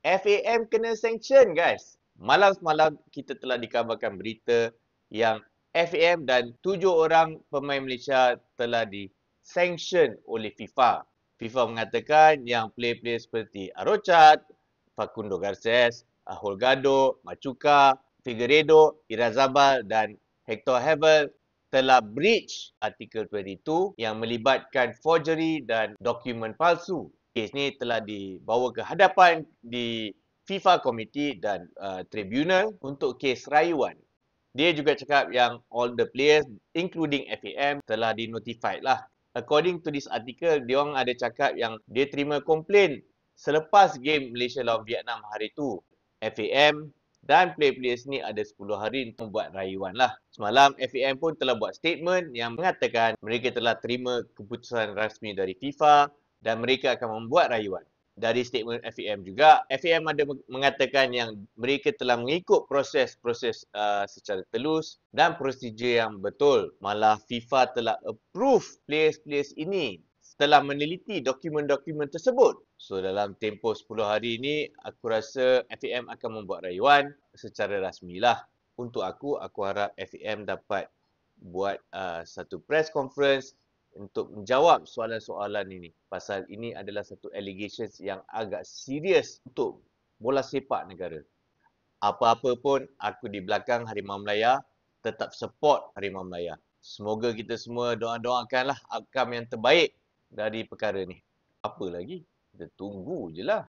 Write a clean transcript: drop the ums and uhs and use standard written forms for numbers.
FAM kena sanction guys. Malam semalam kita telah dikabarkan berita yang FAM dan 7 orang pemain Malaysia telah disanction oleh FIFA. FIFA mengatakan yang player-player seperti Arochat, Facundo Garces, Holgado, Machuca, Figueiredo, Irazabal dan Hector Hebel telah breach Artikel 22 yang melibatkan forgery dan dokumen palsu. Kes ni telah dibawa ke hadapan di FIFA Committee dan Tribunal untuk kes rayuan. Dia juga cakap yang all the players including FAM telah dinotified lah. According to this article, dia orang ada cakap yang dia terima komplain selepas game Malaysia lawan Vietnam hari tu. FAM dan player-players ni ada 10 hari untuk membuat rayuan lah. Semalam FAM pun telah buat statement yang mengatakan mereka telah terima keputusan rasmi dari FIFA dan mereka akan membuat rayuan. Dari statement FAM juga, FAM ada mengatakan yang mereka telah mengikut proses-proses secara telus dan prosedur yang betul. Malah FIFA telah approve players-players ini setelah meneliti dokumen-dokumen tersebut. So dalam tempoh 10 hari ini, aku rasa FAM akan membuat rayuan secara rasmilah. Untuk aku harap FAM dapat buat satu press conference untuk menjawab soalan-soalan ini. Pasal ini adalah satu allegations yang agak serius untuk bola sepak negara. Apa-apa pun, aku di belakang Harimau Melaya, tetap support Harimau Melaya. Semoga kita semua doakanlah outcome yang terbaik dari perkara ni. Apa lagi? Kita tunggu je lah.